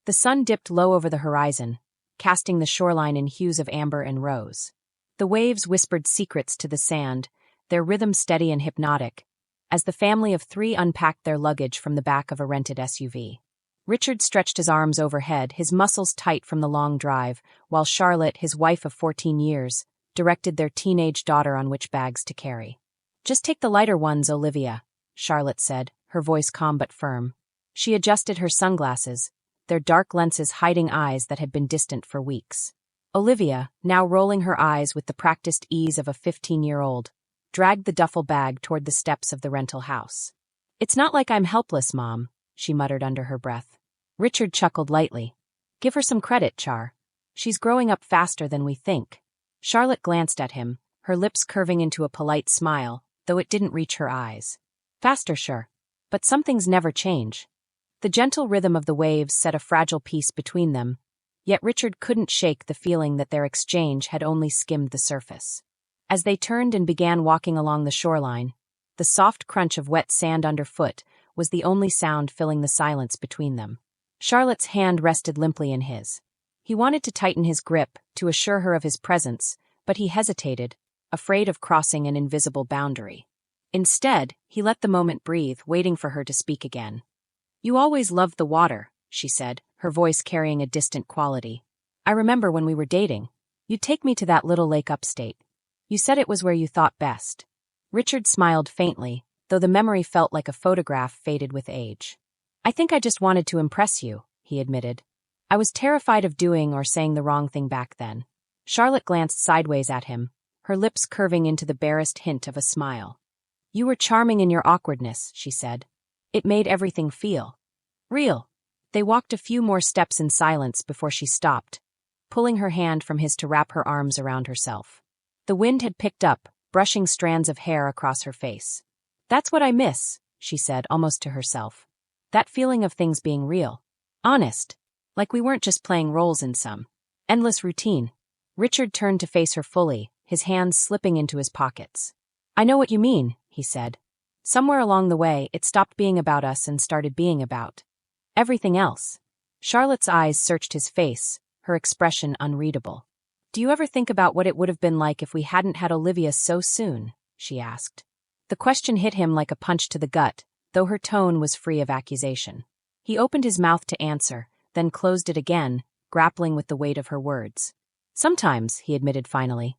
The sun dipped low over the horizon, casting the shoreline in hues of amber and rose. The waves whispered secrets to the sand, their rhythm steady and hypnotic, as the family of three unpacked their luggage from the back of a rented SUV. Richard stretched his arms overhead, his muscles tight from the long drive, while Charlotte, his wife of 14 years, directed their teenage daughter on which bags to carry. "Just take the lighter ones, Olivia," Charlotte said, her voice calm but firm. She adjusted her sunglasses, their dark lenses hiding eyes that had been distant for weeks. Olivia, now rolling her eyes with the practiced ease of a 15-year-old, dragged the duffel bag toward the steps of the rental house. "It's not like I'm helpless, Mom," she muttered under her breath. Richard chuckled lightly. "Give her some credit, Char. She's growing up faster than we think." Charlotte glanced at him, her lips curving into a polite smile, though it didn't reach her eyes. "Faster, sure. But some things never change." The gentle rhythm of the waves set a fragile peace between them, yet Richard couldn't shake the feeling that their exchange had only skimmed the surface. As they turned and began walking along the shoreline, the soft crunch of wet sand underfoot was the only sound filling the silence between them. Charlotte's hand rested limply in his. He wanted to tighten his grip, to assure her of his presence, but he hesitated, afraid of crossing an invisible boundary. Instead, he let the moment breathe, waiting for her to speak again. "You always loved the water," she said, her voice carrying a distant quality. "I remember when we were dating. You'd take me to that little lake upstate. You said it was where you thought best." Richard smiled faintly, though the memory felt like a photograph faded with age. "I think I just wanted to impress you," he admitted. "I was terrified of doing or saying the wrong thing back then." Charlotte glanced sideways at him, her lips curving into the barest hint of a smile. "You were charming in your awkwardness," she said. "It made everything feel real." They walked a few more steps in silence before she stopped, pulling her hand from his to wrap her arms around herself. The wind had picked up, brushing strands of hair across her face. "That's what I miss," she said, almost to herself. "That feeling of things being real. Honest. Like we weren't just playing roles in some endless routine." Richard turned to face her fully, his hands slipping into his pockets. "I know what you mean," he said. "Somewhere along the way, it stopped being about us and started being about everything else." Charlotte's eyes searched his face, her expression unreadable. "Do you ever think about what it would have been like if we hadn't had Olivia so soon?" she asked. The question hit him like a punch to the gut, though her tone was free of accusation. He opened his mouth to answer, then closed it again, grappling with the weight of her words. "Sometimes," he admitted finally.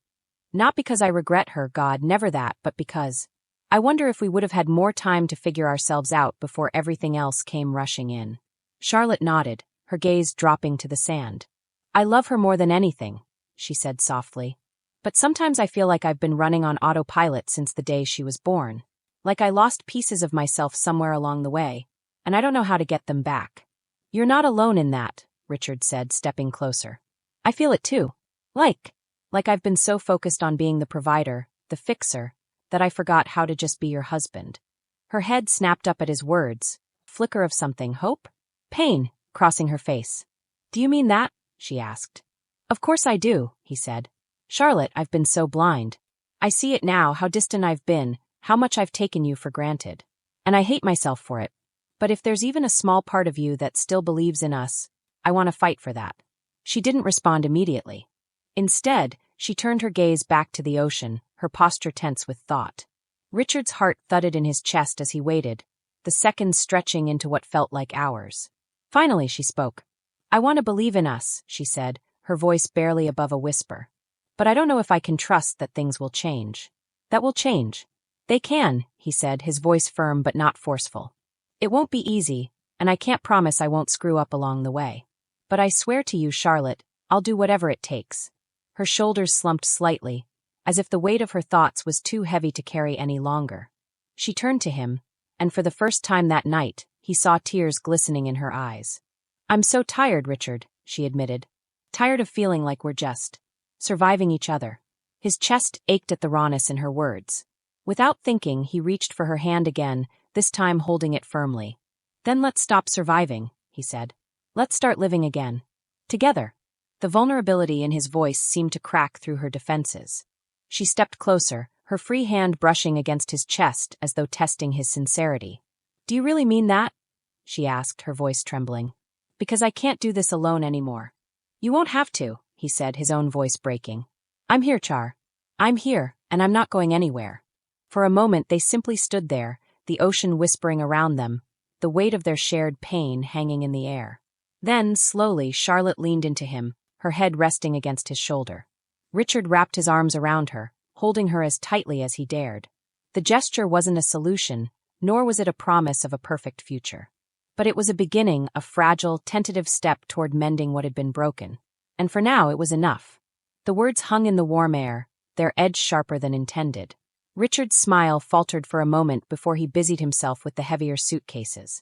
"Not because I regret her, God, never that, but because I wonder if we would have had more time to figure ourselves out before everything else came rushing in." Charlotte nodded, her gaze dropping to the sand. "I love her more than anything," she said softly. "But sometimes I feel like I've been running on autopilot since the day she was born. Like I lost pieces of myself somewhere along the way, and I don't know how to get them back." "You're not alone in that," Richard said, stepping closer. "I feel it too. Like I've been so focused on being the provider, the fixer, that I forgot how to just be your husband." Her head snapped up at his words, flicker of something, hope? Pain, crossing her face. "Do you mean that?" she asked. "Of course I do," he said. "Charlotte, I've been so blind. I see it now, how distant I've been, how much I've taken you for granted. And I hate myself for it. But if there's even a small part of you that still believes in us, I want to fight for that." She didn't respond immediately. Instead, she turned her gaze back to the ocean, her posture tense with thought. Richard's heart thudded in his chest as he waited, the seconds stretching into what felt like hours. Finally, she spoke. "I want to believe in us," she said, her voice barely above a whisper. "But I don't know if I can trust that things will change." "That will change." "They can," he said, his voice firm but not forceful. "It won't be easy, and I can't promise I won't screw up along the way. But I swear to you, Charlotte, I'll do whatever it takes." Her shoulders slumped slightly, as if the weight of her thoughts was too heavy to carry any longer. She turned to him, and for the first time that night, he saw tears glistening in her eyes. "I'm so tired, Richard," she admitted. "Tired of feeling like we're just surviving each other." His chest ached at the rawness in her words. Without thinking, he reached for her hand again, this time holding it firmly. "Then let's stop surviving," he said. "Let's start living again. Together." The vulnerability in his voice seemed to crack through her defenses. She stepped closer, her free hand brushing against his chest as though testing his sincerity. "Do you really mean that?" she asked, her voice trembling. Because I can't do this alone anymore. You won't have to, he said, his own voice breaking. I'm here, Char. I'm here, and I'm not going anywhere. For a moment they simply stood there, the ocean whispering around them, the weight of their shared pain hanging in the air. Then, slowly, Charlotte leaned into him, her head resting against his shoulder. Richard wrapped his arms around her, holding her as tightly as he dared. The gesture wasn't a solution, nor was it a promise of a perfect future. But it was a beginning, a fragile, tentative step toward mending what had been broken. And for now it was enough. The words hung in the warm air, their edge sharper than intended. Richard's smile faltered for a moment before he busied himself with the heavier suitcases.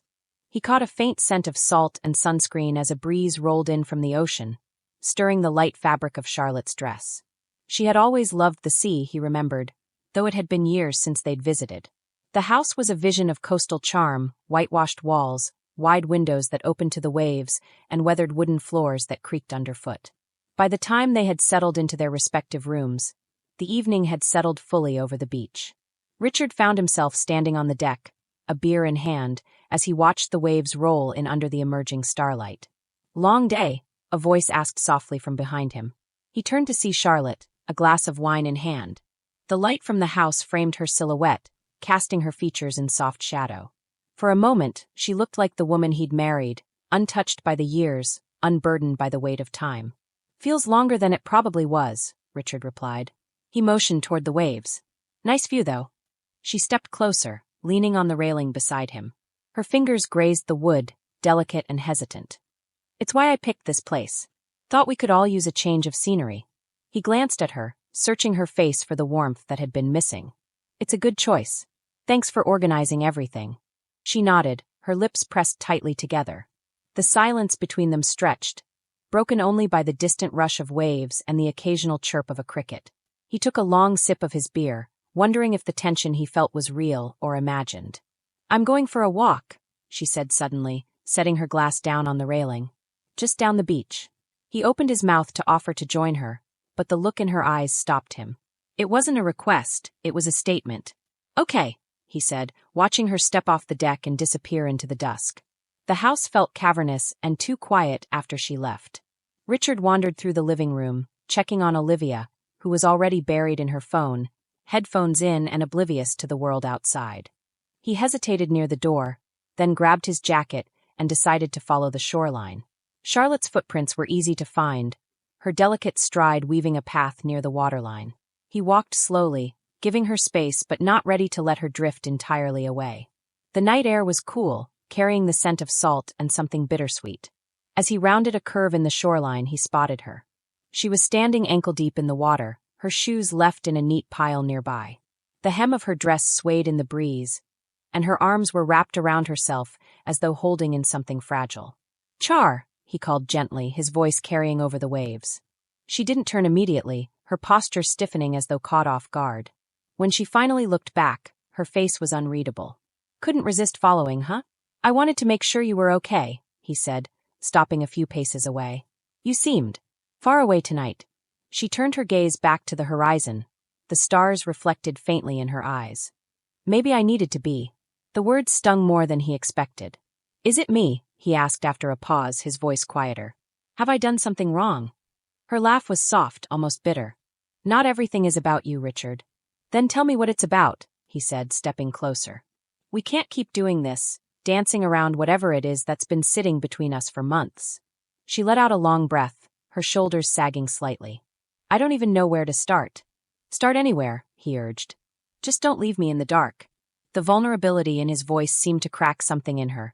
He caught a faint scent of salt and sunscreen as a breeze rolled in from the ocean, stirring the light fabric of Charlotte's dress. She had always loved the sea, he remembered, though it had been years since they'd visited. The house was a vision of coastal charm, whitewashed walls, wide windows that opened to the waves, and weathered wooden floors that creaked underfoot. By the time they had settled into their respective rooms, the evening had settled fully over the beach. Richard found himself standing on the deck, a beer in hand, as he watched the waves roll in under the emerging starlight. "Long day," a voice asked softly from behind him. He turned to see Charlotte, a glass of wine in hand. The light from the house framed her silhouette, casting her features in soft shadow. For a moment, she looked like the woman he'd married, untouched by the years, unburdened by the weight of time. "Feels longer than it probably was," Richard replied. He motioned toward the waves. "Nice view, though." She stepped closer, leaning on the railing beside him. Her fingers grazed the wood, delicate and hesitant. "It's why I picked this place. Thought we could all use a change of scenery." He glanced at her, searching her face for the warmth that had been missing. "It's a good choice. Thanks for organizing everything." She nodded, her lips pressed tightly together. The silence between them stretched, broken only by the distant rush of waves and the occasional chirp of a cricket. He took a long sip of his beer, wondering if the tension he felt was real or imagined. "I'm going for a walk," she said suddenly, setting her glass down on the railing. "Just down the beach." He opened his mouth to offer to join her, but the look in her eyes stopped him. It wasn't a request, it was a statement. "Okay," he said, watching her step off the deck and disappear into the dusk. The house felt cavernous and too quiet after she left. Richard wandered through the living room, checking on Olivia, who was already buried in her phone, headphones in and oblivious to the world outside. He hesitated near the door, then grabbed his jacket and decided to follow the shoreline. Charlotte's footprints were easy to find, her delicate stride weaving a path near the waterline. He walked slowly, giving her space but not ready to let her drift entirely away. The night air was cool, carrying the scent of salt and something bittersweet. As he rounded a curve in the shoreline, he spotted her. She was standing ankle-deep in the water, her shoes left in a neat pile nearby. The hem of her dress swayed in the breeze, and her arms were wrapped around herself as though holding in something fragile. "Char," he called gently, his voice carrying over the waves. She didn't turn immediately, her posture stiffening as though caught off guard. When she finally looked back, her face was unreadable. "Couldn't resist following, huh? I wanted to make sure you were okay," he said, stopping a few paces away. "You seemed far away tonight." She turned her gaze back to the horizon, the stars reflected faintly in her eyes. "Maybe I needed to be." The words stung more than he expected. "Is it me?" he asked after a pause, his voice quieter. "Have I done something wrong?" Her laugh was soft, almost bitter. "Not everything is about you, Richard." "Then tell me what it's about," he said, stepping closer. "We can't keep doing this, dancing around whatever it is that's been sitting between us for months." She let out a long breath, her shoulders sagging slightly. "I don't even know where to start." "Start anywhere," he urged. "Just don't leave me in the dark." The vulnerability in his voice seemed to crack something in her,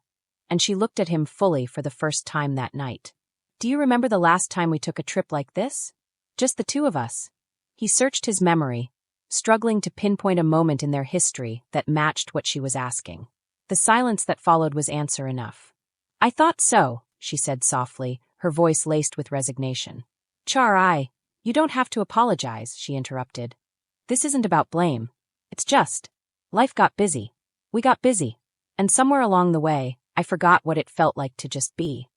and she looked at him fully for the first time that night. "Do you remember the last time we took a trip like this? Just the two of us?" He searched his memory, struggling to pinpoint a moment in their history that matched what she was asking. The silence that followed was answer enough. "I thought so," she said softly, her voice laced with resignation. "Char, you don't have to apologize," she interrupted. "This isn't about blame. It's just, life got busy. We got busy. And somewhere along the way, I forgot what it felt like to just be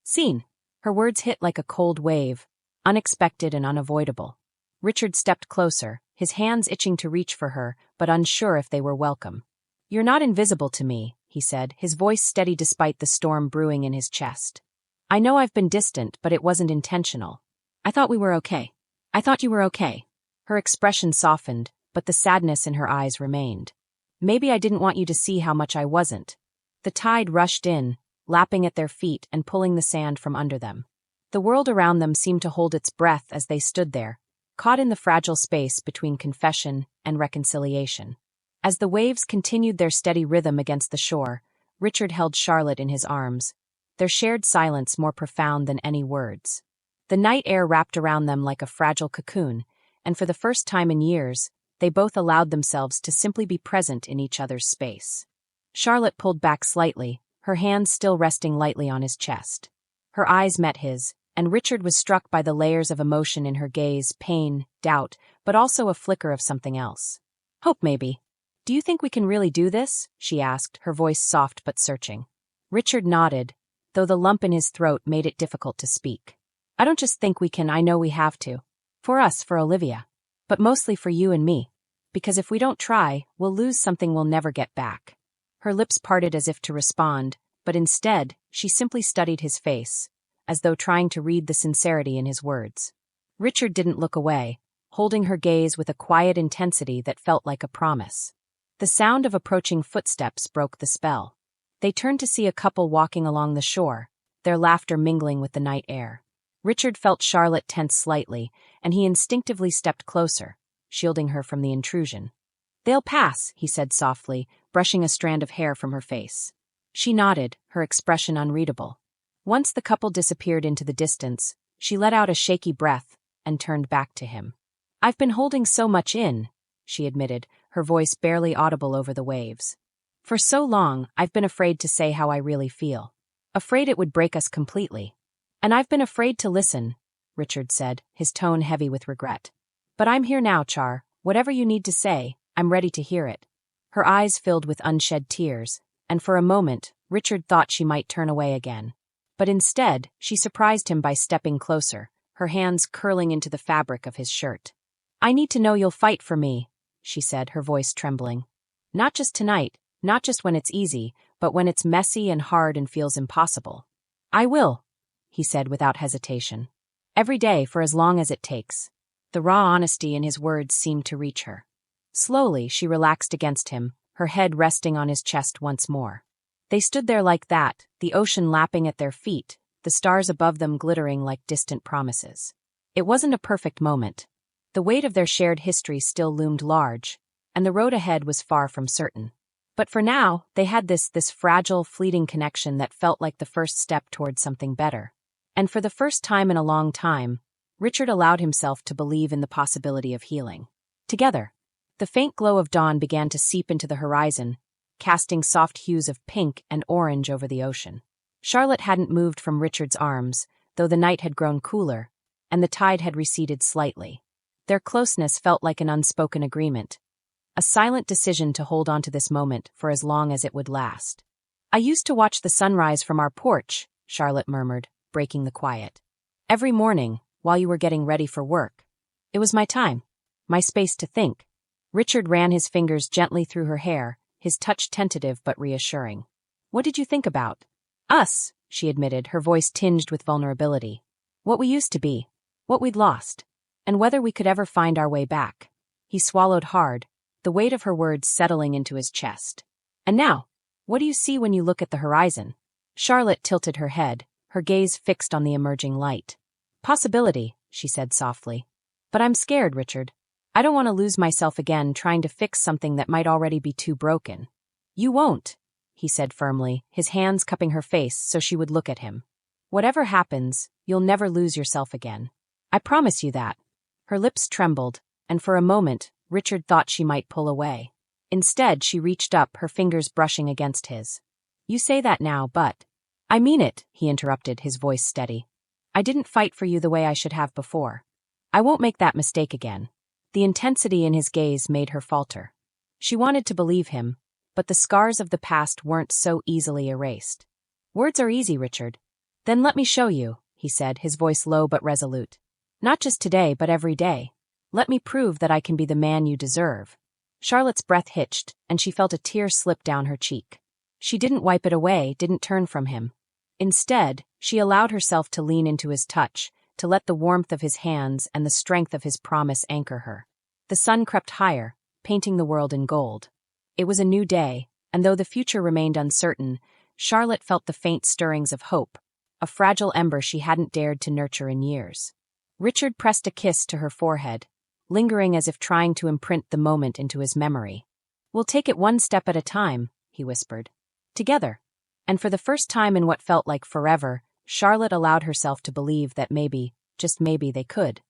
seen." Her words hit like a cold wave, unexpected and unavoidable. Richard stepped closer, his hands itching to reach for her, but unsure if they were welcome. "You're not invisible to me," he said, his voice steady despite the storm brewing in his chest. I know I've been distant, but it wasn't intentional. I thought we were okay. I thought you were okay. Her expression softened, but the sadness in her eyes remained. Maybe I didn't want you to see how much I wasn't. The tide rushed in, lapping at their feet and pulling the sand from under them. The world around them seemed to hold its breath as they stood there, caught in the fragile space between confession and reconciliation. As the waves continued their steady rhythm against the shore, Richard held Charlotte in his arms, their shared silence more profound than any words. The night air wrapped around them like a fragile cocoon, and for the first time in years, they both allowed themselves to simply be present in each other's space. Charlotte pulled back slightly, her hands still resting lightly on his chest. Her eyes met his, and Richard was struck by the layers of emotion in her gaze, pain, doubt, but also a flicker of something else. Hope, maybe. Do you think we can really do this? She asked, her voice soft but searching. Richard nodded, though the lump in his throat made it difficult to speak. I don't just think we can, I know we have to. For us, for Olivia. But mostly for you and me. Because if we don't try, we'll lose something we'll never get back. Her lips parted as if to respond, but instead, she simply studied his face, as though trying to read the sincerity in his words. Richard didn't look away, holding her gaze with a quiet intensity that felt like a promise. The sound of approaching footsteps broke the spell. They turned to see a couple walking along the shore, their laughter mingling with the night air. Richard felt Charlotte tense slightly, and he instinctively stepped closer, shielding her from the intrusion. They'll pass, he said softly, brushing a strand of hair from her face. She nodded, her expression unreadable. Once the couple disappeared into the distance, she let out a shaky breath and turned back to him. I've been holding so much in, she admitted, her voice barely audible over the waves. For so long, I've been afraid to say how I really feel. Afraid it would break us completely. And I've been afraid to listen, Richard said, his tone heavy with regret. But I'm here now, Char. Whatever you need to say, I'm ready to hear it. Her eyes filled with unshed tears, and for a moment, Richard thought she might turn away again. But instead, she surprised him by stepping closer, her hands curling into the fabric of his shirt. I need to know you'll fight for me, she said, her voice trembling. Not just tonight, not just when it's easy, but when it's messy and hard and feels impossible. I will, he said without hesitation. Every day for as long as it takes. The raw honesty in his words seemed to reach her. Slowly, she relaxed against him, her head resting on his chest once more. They stood there like that, the ocean lapping at their feet, the stars above them glittering like distant promises. It wasn't a perfect moment. The weight of their shared history still loomed large, and the road ahead was far from certain. But for now, they had this fragile, fleeting connection that felt like the first step towards something better. And for the first time in a long time, Richard allowed himself to believe in the possibility of healing. Together, the faint glow of dawn began to seep into the horizon, casting soft hues of pink and orange over the ocean. Charlotte hadn't moved from Richard's arms, though the night had grown cooler, and the tide had receded slightly. Their closeness felt like an unspoken agreement, a silent decision to hold on to this moment for as long as it would last. I used to watch the sunrise from our porch, Charlotte murmured, breaking the quiet. Every morning, while you were getting ready for work. It was my time, my space to think. Richard ran his fingers gently through her hair, his touch tentative but reassuring. What did you think about? Us, she admitted, her voice tinged with vulnerability. What we used to be, what we'd lost, and whether we could ever find our way back. He swallowed hard, the weight of her words settling into his chest. And now, what do you see when you look at the horizon? Charlotte tilted her head, her gaze fixed on the emerging light. Possibility, she said softly. But I'm scared, Richard. I don't want to lose myself again trying to fix something that might already be too broken. You won't, he said firmly, his hands cupping her face so she would look at him. Whatever happens, you'll never lose yourself again. I promise you that. Her lips trembled, and for a moment, Richard thought she might pull away. Instead, she reached up, her fingers brushing against his. You say that now, but... I mean it, he interrupted, his voice steady. I didn't fight for you the way I should have before. I won't make that mistake again. The intensity in his gaze made her falter. She wanted to believe him, but the scars of the past weren't so easily erased. Words are easy, Richard. Then let me show you, he said, his voice low but resolute. Not just today, but every day. Let me prove that I can be the man you deserve. Charlotte's breath hitched, and she felt a tear slip down her cheek. She didn't wipe it away, didn't turn from him. Instead, she allowed herself to lean into his touch, to let the warmth of his hands and the strength of his promise anchor her. The sun crept higher, painting the world in gold. It was a new day, and though the future remained uncertain, Charlotte felt the faint stirrings of hope, a fragile ember she hadn't dared to nurture in years. Richard pressed a kiss to her forehead, lingering as if trying to imprint the moment into his memory. "We'll take it one step at a time," he whispered. "Together." And for the first time in what felt like forever, Charlotte allowed herself to believe that maybe, just maybe, they could.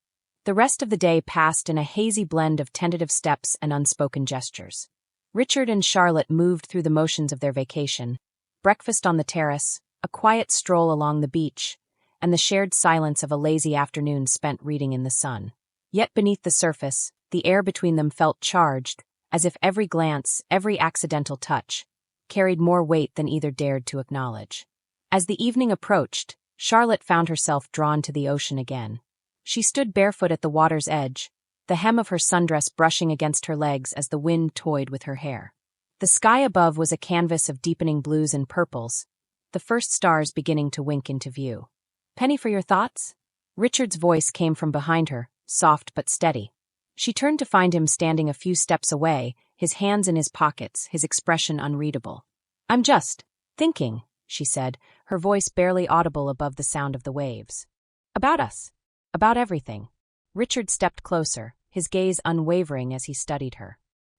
The rest of the day passed in a hazy blend of tentative steps and unspoken gestures. Richard and Charlotte moved through the motions of their vacation: breakfast on the terrace, a quiet stroll along the beach, and the shared silence of a lazy afternoon spent reading in the sun. Yet beneath the surface, the air between them felt charged, as if every glance, every accidental touch, carried more weight than either dared to acknowledge. As the evening approached, Charlotte found herself drawn to the ocean again. She stood barefoot at the water's edge, the hem of her sundress brushing against her legs as the wind toyed with her hair. The sky above was a canvas of deepening blues and purples, the first stars beginning to wink into view. "Penny for your thoughts?" Richard's voice came from behind her, soft but steady. She turned to find him standing a few steps away, his hands in his pockets, his expression unreadable. "I'm just thinking," she said, her voice barely audible above the sound of the waves. "About us. About everything." Richard stepped closer, his gaze unwavering as he studied her.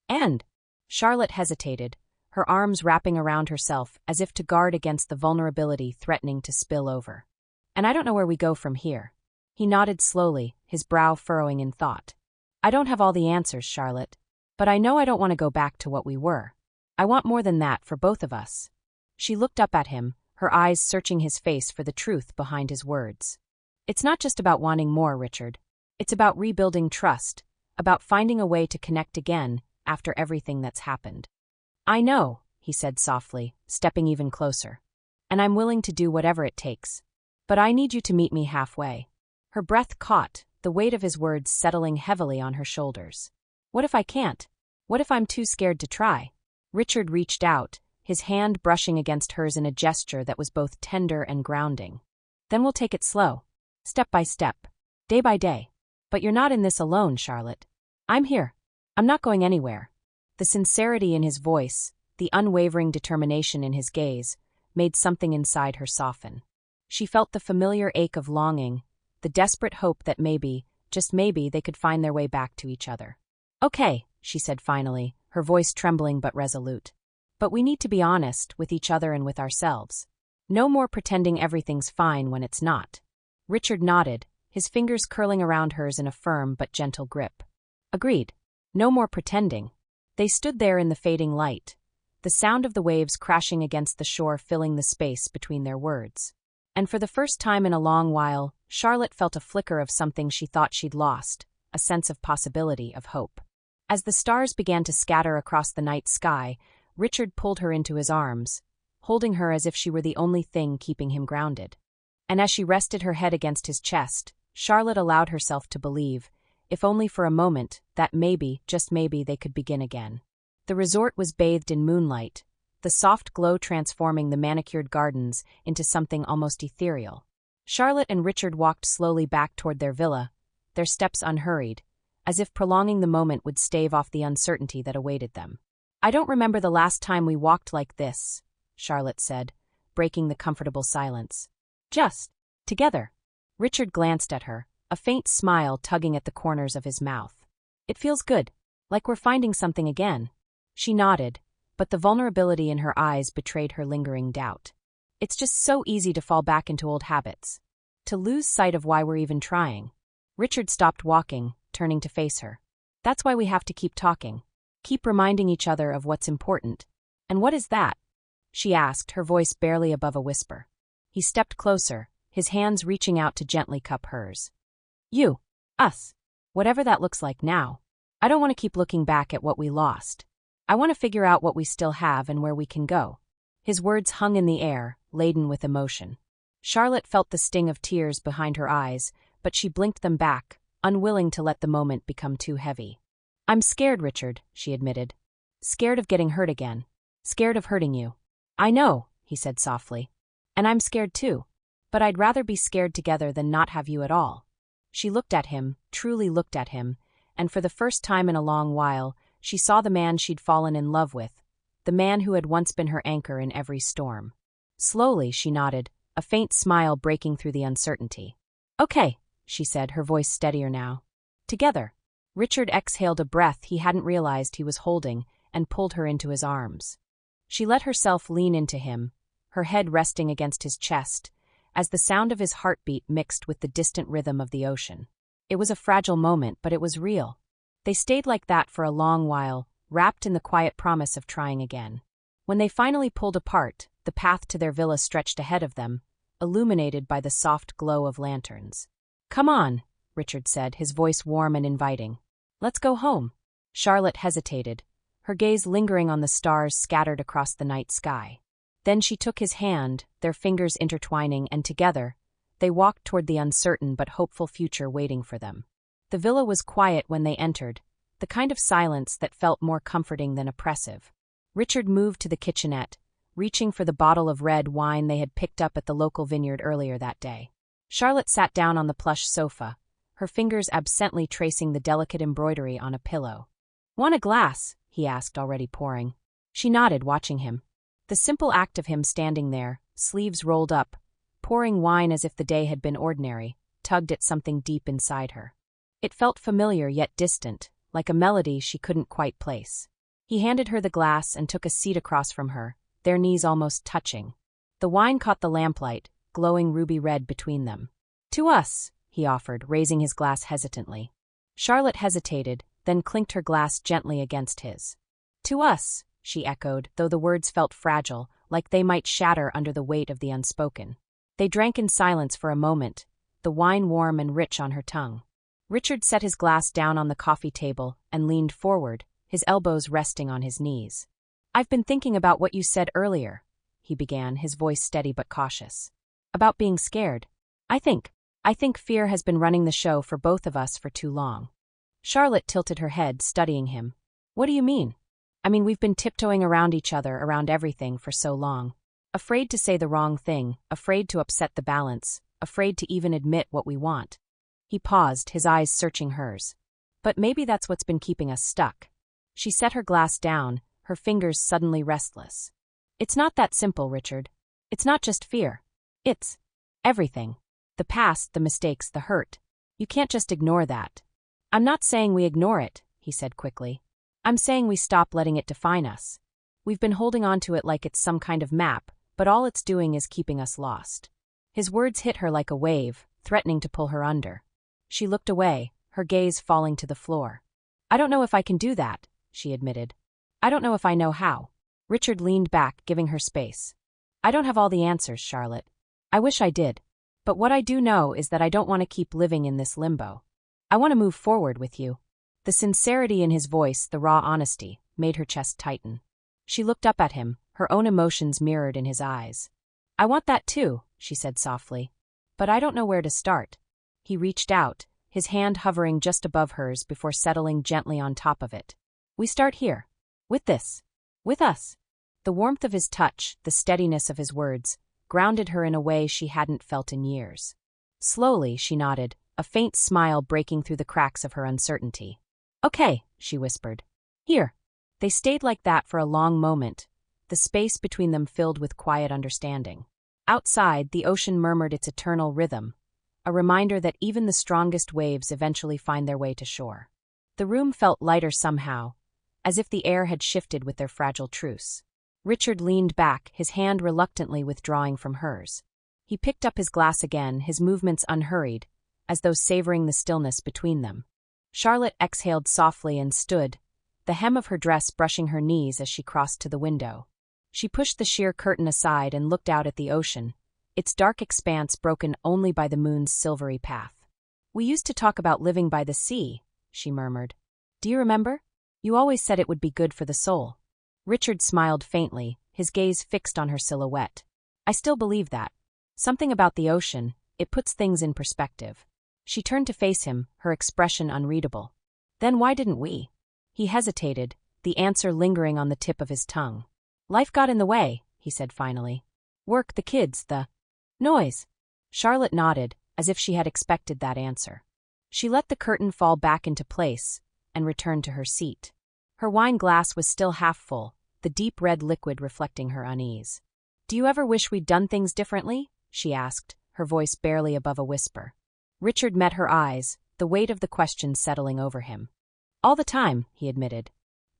"And?" Charlotte hesitated, her arms wrapping around herself as if to guard against the vulnerability threatening to spill over. "And I don't know where we go from here." He nodded slowly, his brow furrowing in thought. "I don't have all the answers, Charlotte. But I know I don't want to go back to what we were. I want more than that for both of us." She looked up at him, her eyes searching his face for the truth behind his words. "It's not just about wanting more, Richard. It's about rebuilding trust, about finding a way to connect again after everything that's happened." "I know," he said softly, stepping even closer. "And I'm willing to do whatever it takes. But I need you to meet me halfway." Her breath caught, the weight of his words settling heavily on her shoulders. "What if I can't? What if I'm too scared to try?" Richard reached out, his hand brushing against hers in a gesture that was both tender and grounding. "Then we'll take it slow. Step by step. Day by day. But you're not in this alone, Charlotte. I'm here. I'm not going anywhere." The sincerity in his voice, the unwavering determination in his gaze, made something inside her soften. She felt the familiar ache of longing, the desperate hope that maybe, just maybe, they could find their way back to each other. "Okay," she said finally, her voice trembling but resolute. "But we need to be honest with each other and with ourselves. No more pretending everything's fine when it's not." Richard nodded, his fingers curling around hers in a firm but gentle grip. "Agreed. No more pretending." They stood there in the fading light, the sound of the waves crashing against the shore filling the space between their words. And for the first time in a long while, Charlotte felt a flicker of something she thought she'd lost, a sense of possibility, of hope. As the stars began to scatter across the night sky, Richard pulled her into his arms, holding her as if she were the only thing keeping him grounded. And as she rested her head against his chest, Charlotte allowed herself to believe, if only for a moment, that maybe, just maybe, they could begin again. The resort was bathed in moonlight, the soft glow transforming the manicured gardens into something almost ethereal. Charlotte and Richard walked slowly back toward their villa, their steps unhurried, as if prolonging the moment would stave off the uncertainty that awaited them. "I don't remember the last time we walked like this," Charlotte said, breaking the comfortable silence. "Just together." Richard glanced at her, a faint smile tugging at the corners of his mouth. "It feels good, like we're finding something again." She nodded, but the vulnerability in her eyes betrayed her lingering doubt. "It's just so easy to fall back into old habits, to lose sight of why we're even trying." Richard stopped walking, turning to face her. "That's why we have to keep talking. Keep reminding each other of what's important." "And what is that?" she asked, her voice barely above a whisper. He stepped closer, his hands reaching out to gently cup hers. "You. Us. Whatever that looks like now. I don't want to keep looking back at what we lost. I want to figure out what we still have and where we can go." His words hung in the air, laden with emotion. Charlotte felt the sting of tears behind her eyes, but she blinked them back, unwilling to let the moment become too heavy. "I'm scared, Richard," she admitted. "Scared of getting hurt again. Scared of hurting you." "I know," he said softly. And I'm scared too. But I'd rather be scared together than not have you at all. She looked at him, truly looked at him, and for the first time in a long while, she saw the man she'd fallen in love with, the man who had once been her anchor in every storm. Slowly, she nodded, a faint smile breaking through the uncertainty. Okay, she said, her voice steadier now. Together. Richard exhaled a breath he hadn't realized he was holding and pulled her into his arms. She let herself lean into him, her head resting against his chest, as the sound of his heartbeat mixed with the distant rhythm of the ocean. It was a fragile moment, but it was real. They stayed like that for a long while, wrapped in the quiet promise of trying again. When they finally pulled apart, the path to their villa stretched ahead of them, illuminated by the soft glow of lanterns. Come on, Richard said, his voice warm and inviting. Let's go home. Charlotte hesitated, her gaze lingering on the stars scattered across the night sky. Then she took his hand, their fingers intertwining, and together, they walked toward the uncertain but hopeful future waiting for them. The villa was quiet when they entered, the kind of silence that felt more comforting than oppressive. Richard moved to the kitchenette, reaching for the bottle of red wine they had picked up at the local vineyard earlier that day. Charlotte sat down on the plush sofa, her fingers absently tracing the delicate embroidery on a pillow. Want a glass? He asked, already pouring. She nodded, watching him. The simple act of him standing there, sleeves rolled up, pouring wine as if the day had been ordinary, tugged at something deep inside her. It felt familiar yet distant, like a melody she couldn't quite place. He handed her the glass and took a seat across from her, their knees almost touching. The wine caught the lamplight, glowing ruby red between them. To us, he offered, raising his glass hesitantly. Charlotte hesitated, then clinked her glass gently against his. To us, she echoed, though the words felt fragile, like they might shatter under the weight of the unspoken. They drank in silence for a moment, the wine warm and rich on her tongue. Richard set his glass down on the coffee table and leaned forward, his elbows resting on his knees. I've been thinking about what you said earlier, he began, his voice steady but cautious. About being scared. I think fear has been running the show for both of us for too long. Charlotte tilted her head, studying him. What do you mean? I mean, we've been tiptoeing around each other, around everything for so long. Afraid to say the wrong thing, afraid to upset the balance, afraid to even admit what we want. He paused, his eyes searching hers. But maybe that's what's been keeping us stuck. She set her glass down, her fingers suddenly restless. It's not that simple, Richard. It's not just fear. It's everything. The past, the mistakes, the hurt. You can't just ignore that. I'm not saying we ignore it, he said quickly. I'm saying we stop letting it define us. We've been holding on to it like it's some kind of map, but all it's doing is keeping us lost. His words hit her like a wave, threatening to pull her under. She looked away, her gaze falling to the floor. I don't know if I can do that, she admitted. I don't know if I know how. Richard leaned back, giving her space. I don't have all the answers, Charlotte. I wish I did. But what I do know is that I don't want to keep living in this limbo. I want to move forward with you. The sincerity in his voice, the raw honesty, made her chest tighten. She looked up at him, her own emotions mirrored in his eyes. I want that too, she said softly. But I don't know where to start. He reached out, his hand hovering just above hers before settling gently on top of it. We start here. With this. With us. The warmth of his touch, the steadiness of his words, grounded her in a way she hadn't felt in years. Slowly, she nodded, a faint smile breaking through the cracks of her uncertainty. Okay, she whispered. Here. They stayed like that for a long moment, the space between them filled with quiet understanding. Outside, the ocean murmured its eternal rhythm, a reminder that even the strongest waves eventually find their way to shore. The room felt lighter somehow, as if the air had shifted with their fragile truce. Richard leaned back, his hand reluctantly withdrawing from hers. He picked up his glass again, his movements unhurried, as though savoring the stillness between them. Charlotte exhaled softly and stood, the hem of her dress brushing her knees as she crossed to the window. She pushed the sheer curtain aside and looked out at the ocean, its dark expanse broken only by the moon's silvery path. We used to talk about living by the sea, she murmured. Do you remember? You always said it would be good for the soul. Richard smiled faintly, his gaze fixed on her silhouette. I still believe that. Something about the ocean, it puts things in perspective. She turned to face him, her expression unreadable. Then why didn't we? He hesitated, the answer lingering on the tip of his tongue. Life got in the way, he said finally. Work, the kids, the noise. Charlotte nodded, as if she had expected that answer. She let the curtain fall back into place and returned to her seat. Her wine glass was still half full, the deep red liquid reflecting her unease. "Do you ever wish we'd done things differently?" she asked, her voice barely above a whisper. Richard met her eyes, the weight of the question settling over him. "All the time," he admitted.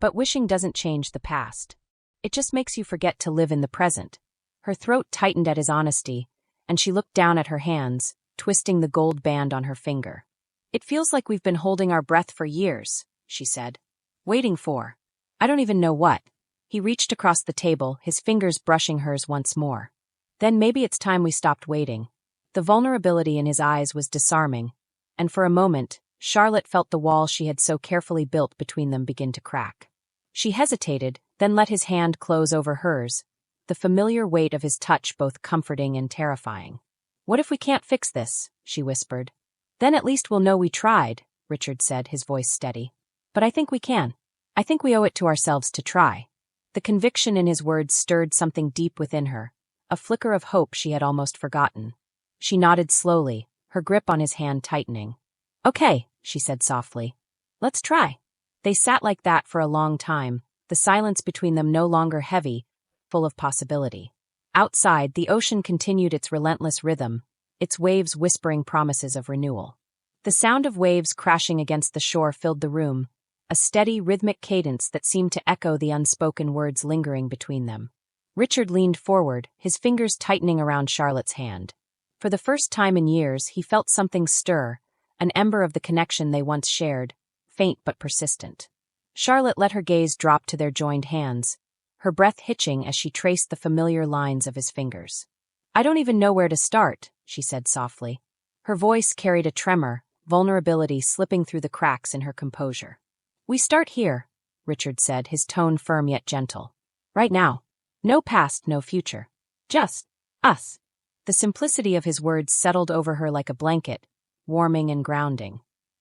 "But wishing doesn't change the past. It just makes you forget to live in the present." Her throat tightened at his honesty, and she looked down at her hands, twisting the gold band on her finger. "It feels like we've been holding our breath for years," she said. "Waiting for I don't even know what." He reached across the table, his fingers brushing hers once more. "Then maybe it's time we stopped waiting." The vulnerability in his eyes was disarming, and for a moment, Charlotte felt the wall she had so carefully built between them begin to crack. She hesitated, then let his hand close over hers, the familiar weight of his touch both comforting and terrifying. "What if we can't fix this?" she whispered. "Then at least we'll know we tried," Richard said, his voice steady. "But I think we can. I think we owe it to ourselves to try." The conviction in his words stirred something deep within her, a flicker of hope she had almost forgotten. She nodded slowly, her grip on his hand tightening. "Okay," she said softly. "Let's try." They sat like that for a long time, the silence between them no longer heavy, full of possibility. Outside, the ocean continued its relentless rhythm, its waves whispering promises of renewal. The sound of waves crashing against the shore filled the room, a steady, rhythmic cadence that seemed to echo the unspoken words lingering between them. Richard leaned forward, his fingers tightening around Charlotte's hand. For the first time in years, he felt something stir, an ember of the connection they once shared, faint but persistent. Charlotte let her gaze drop to their joined hands, her breath hitching as she traced the familiar lines of his fingers. "I don't even know where to start," she said softly. Her voice carried a tremor, vulnerability slipping through the cracks in her composure. "We start here," Richard said, his tone firm yet gentle. "Right now. No past, no future. Just us." The simplicity of his words settled over her like a blanket, warming and grounding.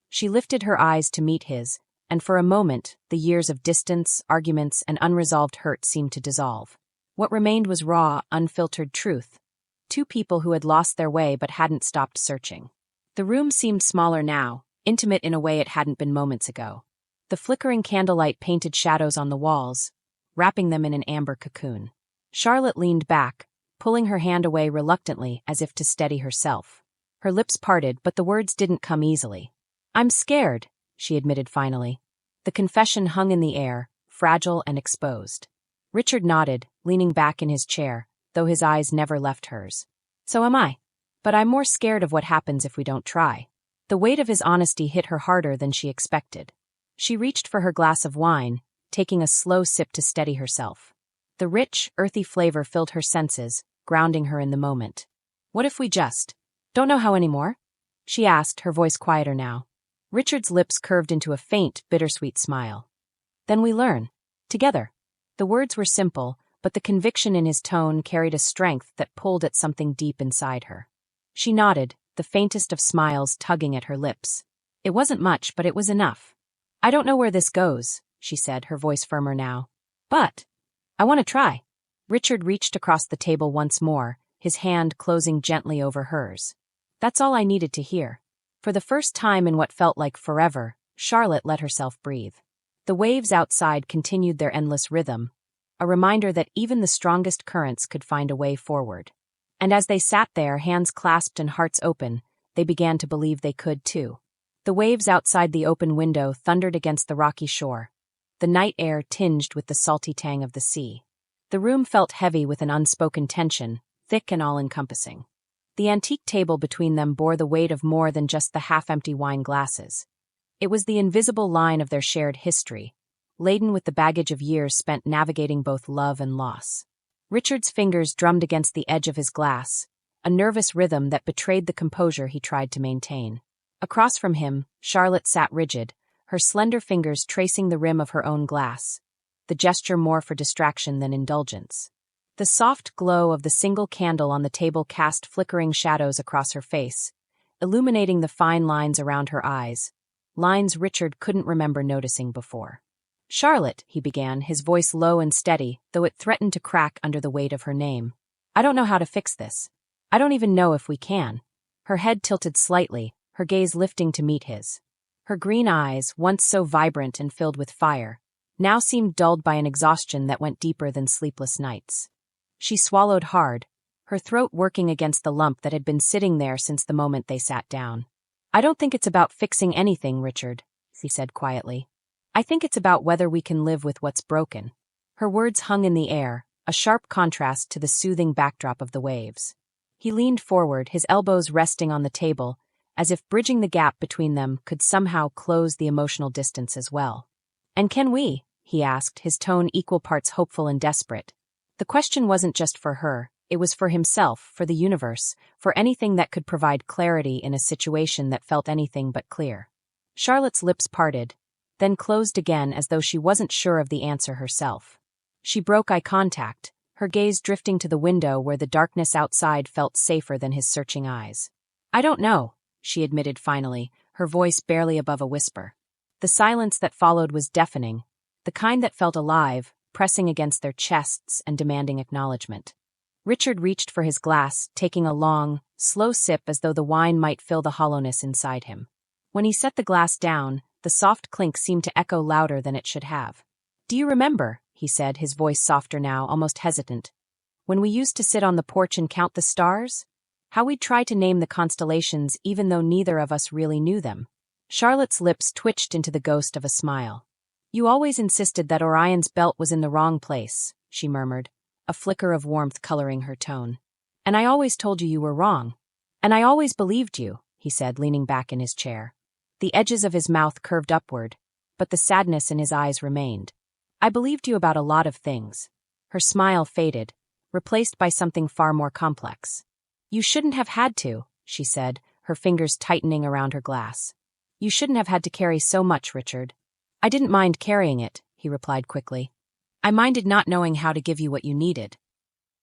She lifted her eyes to meet his, and for a moment, the years of distance, arguments, and unresolved hurt seemed to dissolve. What remained was raw, unfiltered truth. Two people who had lost their way but hadn't stopped searching. The room seemed smaller now, intimate in a way it hadn't been moments ago. The flickering candlelight painted shadows on the walls, wrapping them in an amber cocoon. Charlotte leaned back, pulling her hand away reluctantly as if to steady herself. Her lips parted, but the words didn't come easily. "I'm scared," she admitted finally. The confession hung in the air, fragile and exposed. Richard nodded, leaning back in his chair, though his eyes never left hers. "So am I. But I'm more scared of what happens if we don't try." The weight of his honesty hit her harder than she expected. She reached for her glass of wine, taking a slow sip to steady herself. The rich, earthy flavor filled her senses, grounding her in the moment. "What if we just don't know how anymore?" she asked, her voice quieter now. Richard's lips curved into a faint, bittersweet smile. "Then we learn. Together." The words were simple, but the conviction in his tone carried a strength that pulled at something deep inside her. She nodded, the faintest of smiles tugging at her lips. It wasn't much, but it was enough. "I don't know where this goes," she said, her voice firmer now. "But I want to try." Richard reached across the table once more, his hand closing gently over hers. That's all I needed to hear. For the first time in what felt like forever, Charlotte let herself breathe. The waves outside continued their endless rhythm, a reminder that even the strongest currents could find a way forward. And as they sat there, hands clasped and hearts open, they began to believe they could too. The waves outside the open window thundered against the rocky shore, the night air tinged with the salty tang of the sea. The room felt heavy with an unspoken tension, thick and all-encompassing. The antique table between them bore the weight of more than just the half-empty wine glasses. It was the invisible line of their shared history, laden with the baggage of years spent navigating both love and loss. Richard's fingers drummed against the edge of his glass, a nervous rhythm that betrayed the composure he tried to maintain. Across from him, Charlotte sat rigid, her slender fingers tracing the rim of her own glass, the gesture more for distraction than indulgence. The soft glow of the single candle on the table cast flickering shadows across her face, illuminating the fine lines around her eyes, lines Richard couldn't remember noticing before. "Charlotte," he began, his voice low and steady, though it threatened to crack under the weight of her name. I don't know how to fix this. I don't even know if we can. Her head tilted slightly, her gaze lifting to meet his. Her green eyes, once so vibrant and filled with fire, now seemed dulled by an exhaustion that went deeper than sleepless nights. She swallowed hard, her throat working against the lump that had been sitting there since the moment they sat down. I don't think it's about fixing anything, Richard, she said quietly. I think it's about whether we can live with what's broken. Her words hung in the air, a sharp contrast to the soothing backdrop of the waves. He leaned forward, his elbows resting on the table, as if bridging the gap between them could somehow close the emotional distance as well. And can we? He asked, his tone equal parts hopeful and desperate. The question wasn't just for her, it was for himself, for the universe, for anything that could provide clarity in a situation that felt anything but clear. Charlotte's lips parted, then closed again as though she wasn't sure of the answer herself. She broke eye contact, her gaze drifting to the window where the darkness outside felt safer than his searching eyes. I don't know, she admitted finally, her voice barely above a whisper. The silence that followed was deafening, the kind that felt alive, pressing against their chests and demanding acknowledgement. Richard reached for his glass, taking a long, slow sip as though the wine might fill the hollowness inside him. When he set the glass down, the soft clink seemed to echo louder than it should have. Do you remember, he said, his voice softer now, almost hesitant, when we used to sit on the porch and count the stars? How we'd try to name the constellations even though neither of us really knew them. Charlotte's lips twitched into the ghost of a smile. You always insisted that Orion's belt was in the wrong place, she murmured, a flicker of warmth coloring her tone. And I always told you were wrong. And I always believed you, he said, leaning back in his chair. The edges of his mouth curved upward, but the sadness in his eyes remained. I believed you about a lot of things. Her smile faded, replaced by something far more complex. You shouldn't have had to, she said, her fingers tightening around her glass. You shouldn't have had to carry so much, Richard. I didn't mind carrying it, he replied quickly. I minded not knowing how to give you what you needed.